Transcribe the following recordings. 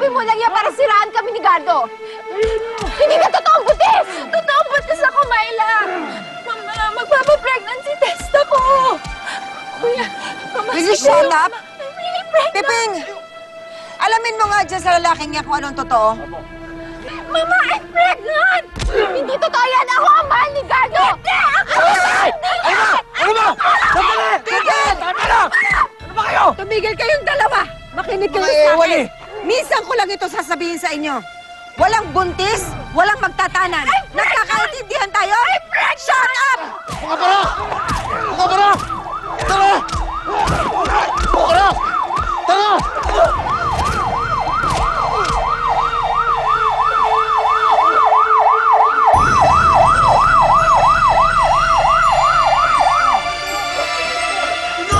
Sinabi mo lang yan para siraan kami ni Gardo. Hindi ka totoong buntis! Totoong buntis ako, Myla! Mama, magpapapregnancy test ako! Kuya, Mama, Will you shut up? I'm really pregnant! Piping! Alamin mo nga dyan sa lalaking yan kung anong totoo. Mama, I'm pregnant! Hindi totoo yan! Ako ang mahal ni Gardo! Hindi! Ako! Ano ba? Sandali! Tigil! Tama na! Ano ba kayo? Tumigil kayong dalawa! Makinig kayo Mga sa ewan akin! eh. Minsan ko lang ito sasabihin sa inyo. Walang buntis, walang magtatanan. Nagkakaintindihan tayo? Shut up! Mga para! Mga para! Tara! Tara! Tara!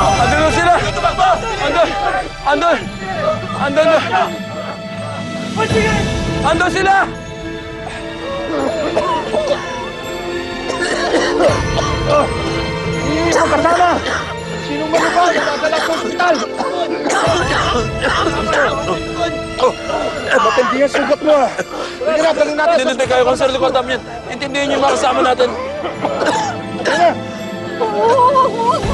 Andun na sila! Andun! Andun! Andun na! Andun sila! Hindi mo kasama! Sinong malupad? Nadala sa ospital! Matindi ang sugat mo ah! Sige na, tanong natin! Hindi kayo, kung sir, likod namin yan. Intindihin niyo yung mga kasama natin. Huwag mo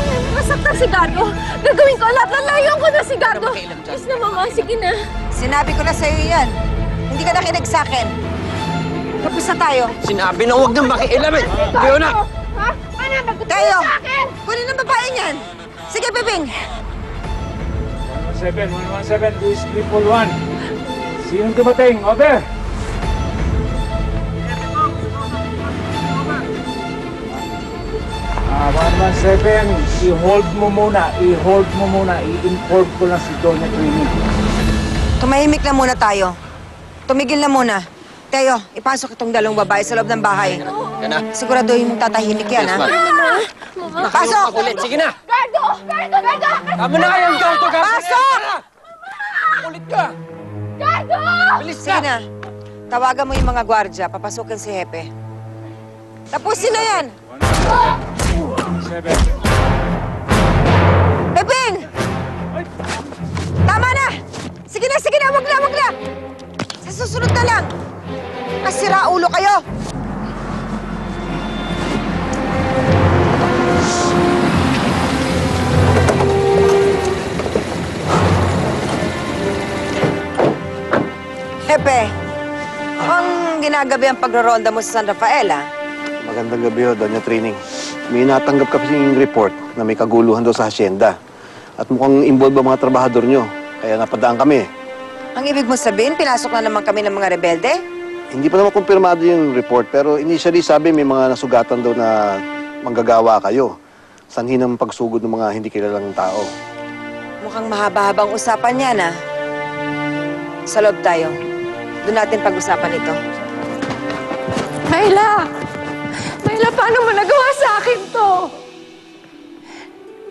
masaktan si Gardo. Gagawin ko lahat. Lalayon ko na si Gardo. Please na, Mama. Sige na. Sinabi ko na sa'yo yan. Hindi ka nakinig sa akin. Tapos na tayo. Sinabi na huwag nang makialamin! Kayo na! Ha? Ano? Magtutulong Tayo! sa akin! Kunin ang babae niyan. Sige, Piping. 117, this is 341. Sinong dumating? Over! Ah, 117, i-hold mo muna, i-inform ko lang si Doña Trini. Tumahimik na muna tayo. Tumigil na muna. Teo, ipasok itong dalawang babae sa loob ng bahay. Yan na. Siguraduhin mong tatahimik yan, ha? Pasok! Ulit, sige na! Gardo! Gardo! Gardo! Tama na kayang ganto, Gardo! Pasok! Ulit ka! Gardo! Bilis Sige na. Tawagan mo yung mga gwardya. Papasukin si Hepe. Tapusin na yan! 7. Pepeng! Tama na! Sige na, sige na! Wag na, wag na! Sa susunod na lang! Kasira ulo kayo! Hepe, ang ginagabi ang pagroronda mo sa San Rafael, ha? Magandang gabi ho, Doña Trining. May natanggap kasi yung report na may kaguluhan daw sa hacienda. At mukhang involved ang mga trabahador nyo. Kaya napadaan kami. Ang ibig mo sabihin, pinasok na naman kami ng mga rebelde? Hindi pa naman kumpirmado yung report, pero initially sabi may mga nasugatan daw na manggagawa kayo. Sanhi ng pagsugod ng mga hindi kilalang tao. Mukhang mahaba-habang usapan yan, ha? Sa loob tayo. Doon natin pag-usapan ito. Myla! Myla, paano mo nagawa sa akin to?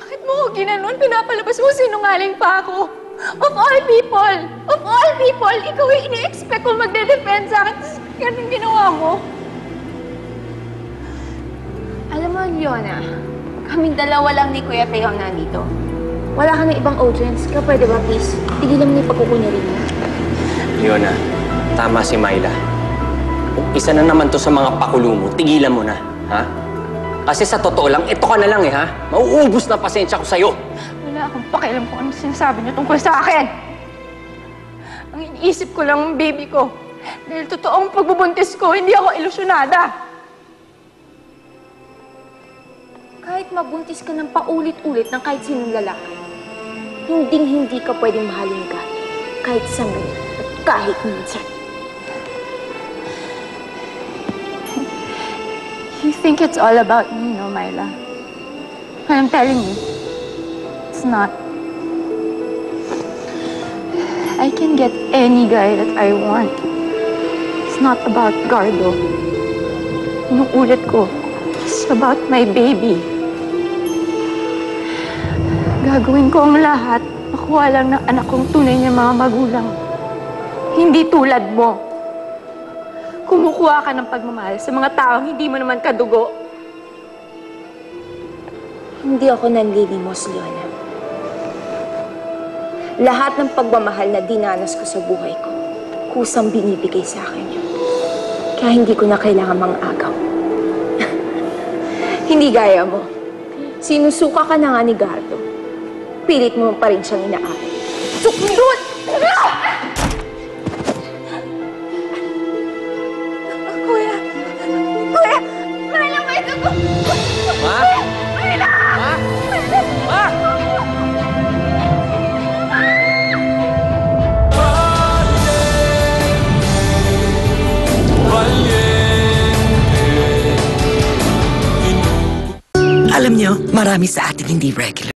Bakit mo ko ginanon? Pinapalabas mo sinungaling pa ako. Of all people, ikaw yung ini-expect ko magde-defend sa akin. Ganun ginawa mo. Alam mo, Leona, kaming dalawa lang ni Kuya Teo nandito. Wala ka ng ibang audience. Kaya pwede ba, please? Tigilan mo na yung pagkukunyarin mo. Leona, tama si Myla. Isa na naman to sa mga pakulo mo. Tigilan mo na, ha? Kasi sa totoo lang, ito ka na lang ha? Mauubos na pasensya ko sa'yo. Wala akong pakialam kung ano sinasabi niyo tungkol sa akin. Ang iniisip ko lang ang baby ko. Dahil totoong pagbubuntis ko, hindi ako ilusyonada. Kahit mabuntis ka ng paulit-ulit ng kahit sinong lalaki, hindi ka pwedeng mahalin ka. Kahit sandali at kahit minsan. You think it's all about me, no, Myla? I'm telling you, it's not. I can get any guy that I want. It's not about Gardo. Inuulit ko, it's about my baby. Gagawin ko ang lahat, makuha lang ng anak kong tunay niya mga magulang. Hindi tulad mo. Kumukuha ka ng pagmamahal sa mga taong hindi mo naman kadugo. Hindi ako nanlilimos, Leona. Lahat ng pagmamahal na dinanas ko sa buhay ko, kusang binibigay sa akin yun. Kaya hindi ko na kailangan mang-agaw. Hindi gaya mo. Sinusuka ka na nga ni Gardo. Pilit mo pa rin siyang inaari. Sukndot! Kuya! Kuya! Marila, may dugo! Ma? Marila! Ma? Ma? Alam nyo, marami sa atin hindi regular.